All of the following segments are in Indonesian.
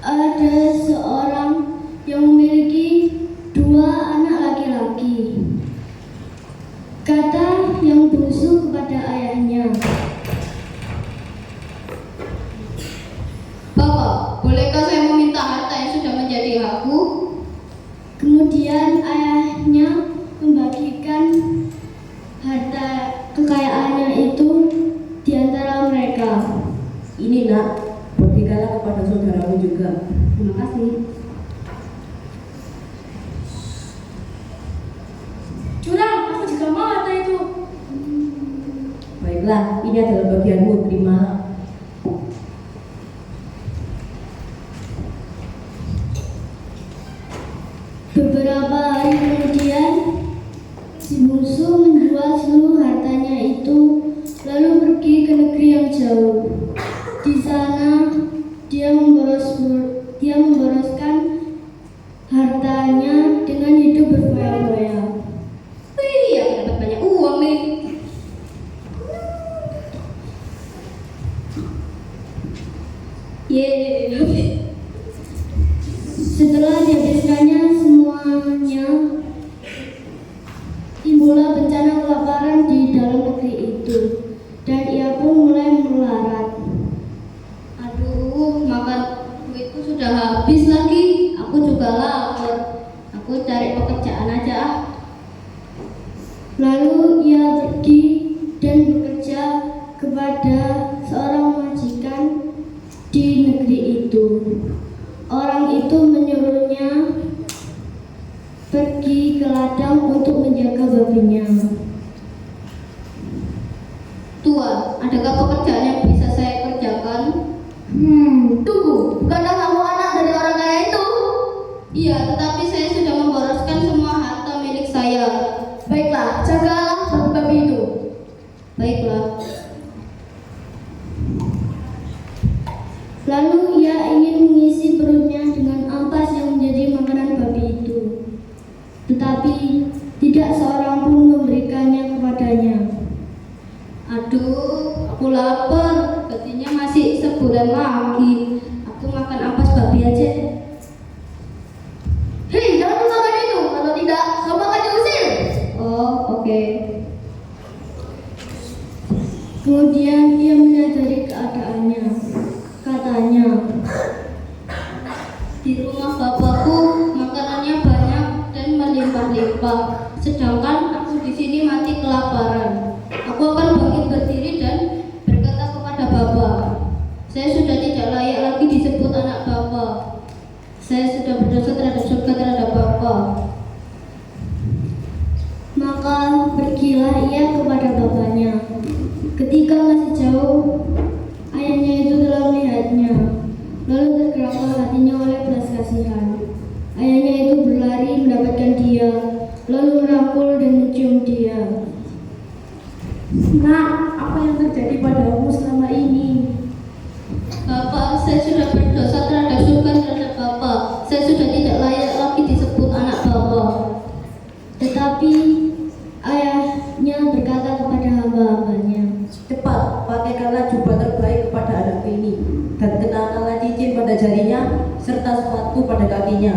Ada seorang yang memiliki dua anak laki-laki. Kata yang bungsu kepada ayahnya, "Bapak, bolehkah saya meminta harta yang sudah menjadi hakku?" Kemudian ayahnya membagikan harta kekayaannya itu di antara mereka. Ini nak, bagikanlah kepada saudaramu juga. Terima kasih. Curang, aku juga mau harta itu. Baiklah, ini adalah bagianmu, terimalah. Beberapa hari kemudian, si bungsu menjual seluruh hartanya itu, lalu pergi ke negeri yang jauh. Di sana, dia memboroskan hartanya dengan hidup berfoya-foya. Wih, aku dapat banyak uang nih. Yeay. Setelah dihabiskannya semuanya, timbullah bencana kelaparan di dalam negeri itu, dan ia pun mulai melarat. Aduh, makan duitku sudah habis lagi. Aku juga lapar. Aku cari pekerjaan aja ah. Lalu ia pergi dan bekerja kepada seorang majikan di negeri itu. Orang itu menyuruhnya pergi ke ladang untuk menjaga babinya. Tuan, adakah pekerjaan yang bisa saya kerjakan? Tunggu, bukankah kamu anak dari orang kaya itu? Iya, tetapi saya sudah memboroskan semua harta milik saya. Baiklah, jagalah babi-babi itu. Baiklah. Lalu ia ingin mengisi perutnya dengan ampas yang menjadi makanan babi itu. Tetapi tidak seorang pun memberikannya kepadanya. Aduh, aku lapar. Gajinya masih sebulan lagi. Aku makan ampas babi aja. Hei, jangan melakukan itu. Kalau tidak, kamu akan diusir. Oh, oke. Kemudian ia menyadari keadaannya. Katanya, Di rumah bapakku makanannya banyak dan melimpah-limpah, sedangkan aku di sini mati kelaparan. Aku akan bangkit berdiri dan berkata kepada bapak, saya sudah tidak layak lagi disebut anak bapak. Saya sudah berdosa terhadap surga terhadap bapak. maka pergilah ia kepada bapaknya. Ketika masih jauh, ayahnya itu telah melihatnya. Lalu tergeraklah hatinya oleh belas kasihan. Ayahnya itu berlari mendapatkan dia, lalu merangkul dan mencium dia. Nak, apa yang terjadi padamu selama ini? Bapak, saya sudah berdosa terhadap surga terhadap bapak. Saya sudah tidak layak lagi disebut anak bapak. Tetapi ayahnya berkata kepada hamba-hambanya, Cepat, pakaikanlah jubah terbaik kepada anakku ini, dan kenakanlah cincin pada jarinya, serta sepatu pada kakinya.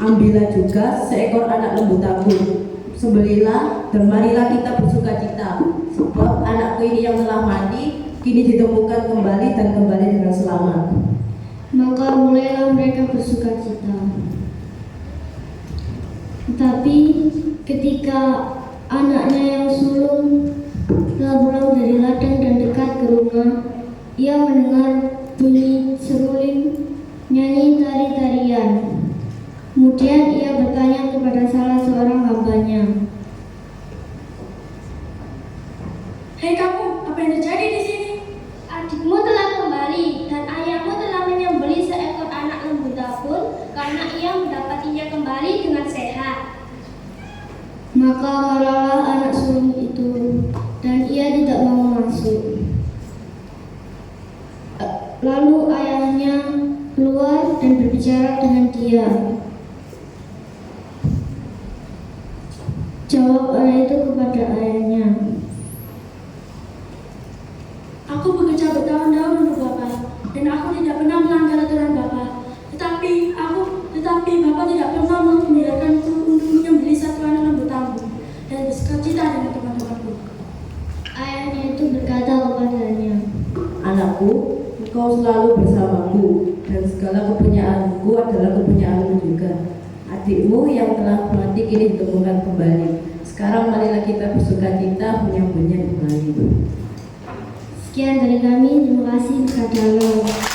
Ambillah juga seekor anak lembu tabung, sembelilah dan marilah kita bersuka cita, sebab anakku ini yang telah mati kini ditemukan kembali dan kembali dengan selamat. Maka mulailah mereka bersukacita. Tetapi ketika anaknya yang sulung telah pulang dari ladang dan dekat ke rumah, ia mendengar bunyi seruling nyanyi tari-tarian. Kemudian ia bertanya kepada salah seorang hambanya, Hei kamu, apa yang terjadi di sini? Adikmu telah kembali dan ayahmu telah menyembelih seekor anak lembu tabun karena ia mendapatinya kembali dengan sehat. maka marahlah anak sulung itu dan ia tidak mau masuk. Lalu ayahnya keluar dan berbicara dengan dia. Jawab anak itu kepada ayahnya, Aku bekerja bertahun-tahun untuk Bapak, dan aku tidak pernah melanggar aturan Bapak. Tetapi Bapak tidak pernah membiarkanku untuk menyembelih satu anak lembu tabung dan bersukacita dengan teman-temanku. ayahnya itu berkata kepadanya, Anakku, engkau selalu bersamaku, dan segala kepunyaanku adalah kepunyaanmu juga. Adikmu yang telah mati kini ditemukan kembali. Sekarang marilah kita bersukacita menyambutnya kembali. sekian dari kami, terima kasih kepada Allah.